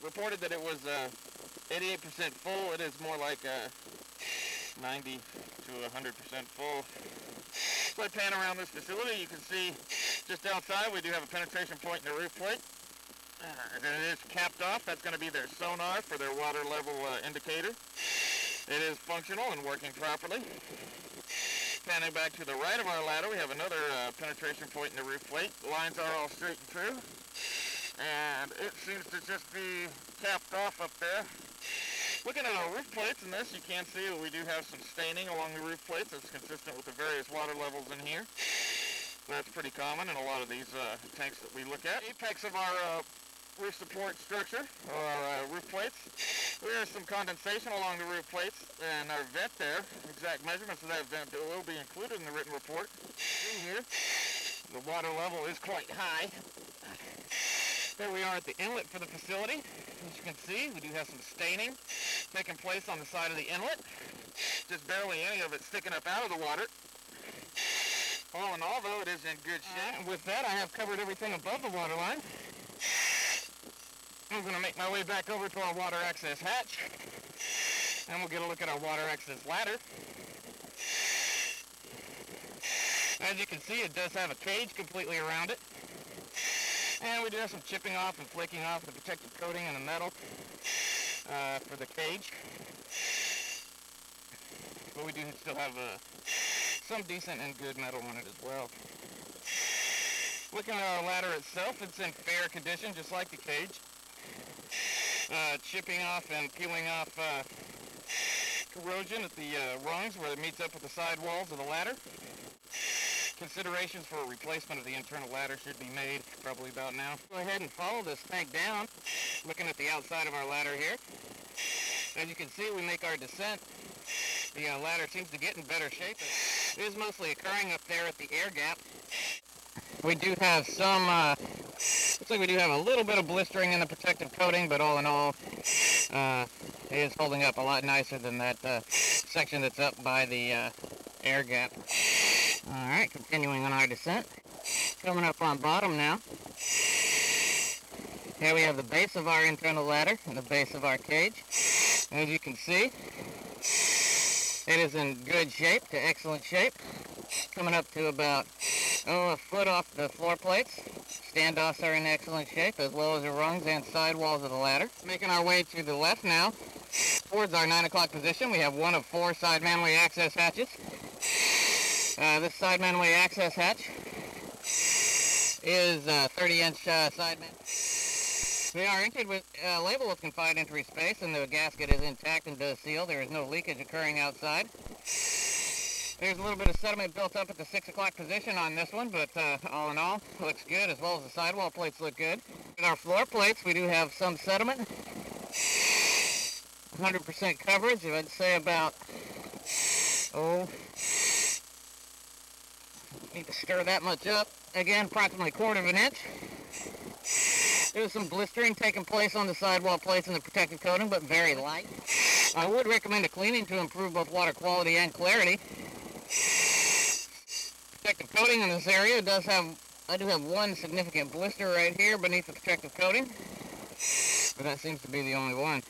reported that it was 88% full. It is more like 90 to 100% full. So I pan around this facility. You can see just outside we do have a penetration point in the roof plate. And it is capped off. That's going to be their sonar for their water level indicator. It is functional and working properly. Panning back to the right of our ladder, we have another penetration point in the roof plate. The lines are all straight and true. And it seems to just be capped off up there. Looking at our roof plates in this, you can see that we do have some staining along the roof plates. That's consistent with the various water levels in here. That's pretty common in a lot of these tanks that we look at. Apex of our roof support structure, or our roof plates. There is some condensation along the roof plates and our vent there. Exact measurements of that vent will be included in the written report. In here, the water level is quite high. There we are at the inlet for the facility. As you can see, we do have some staining taking place on the side of the inlet. Just barely any of it sticking up out of the water. All in all, though, it is in good shape. With that, I have covered everything above the water line. I'm going to make my way back over to our water access hatch, and we'll get a look at our water access ladder. As you can see, it does have a cage completely around it, and we do have some chipping off and flaking off the protective coating and the metal for the cage. But we do still have some decent and good metal on it as well. Looking at our ladder itself, it's in fair condition, just like the cage. Chipping off and peeling off corrosion at the rungs where it meets up with the side walls of the ladder. Considerations for a replacement of the internal ladder should be made probably about now. Go ahead and follow this tank down, looking at the outside of our ladder here. As you can see, we make our descent. The ladder seems to get in better shape. It is mostly occurring up there at the air gap. We do have some, looks like we do have a little bit of blistering in the protective coating, but all in all, it is holding up a lot nicer than that section that's up by the air gap. Alright, continuing on our descent. Coming up on bottom now. Here we have the base of our internal ladder and the base of our cage. As you can see, it is in good shape to excellent shape. Coming up to about a foot off the floor plates. Standoffs are in excellent shape, as well as the rungs and sidewalls of the ladder. Making our way to the left now, towards our 9 o'clock position. We have one of 4 side manway access hatches. This side manway access hatch is 30-inch side man. They are inking with label with confined entry space, and the gasket is intact and does seal. There is no leakage occurring outside. There's a little bit of sediment built up at the 6 o'clock position on this one, but all in all, looks good, as well as the sidewall plates look good. In our floor plates, we do have some sediment. 100% coverage, I'd say about, need to stir that much up. Again, approximately 1/4 of an inch. There's some blistering taking place on the sidewall plates and the protective coating, but very light. I would recommend a cleaning to improve both water quality and clarity. Protective coating in this area I do have one significant blister right here beneath the protective coating, but that seems to be the only one.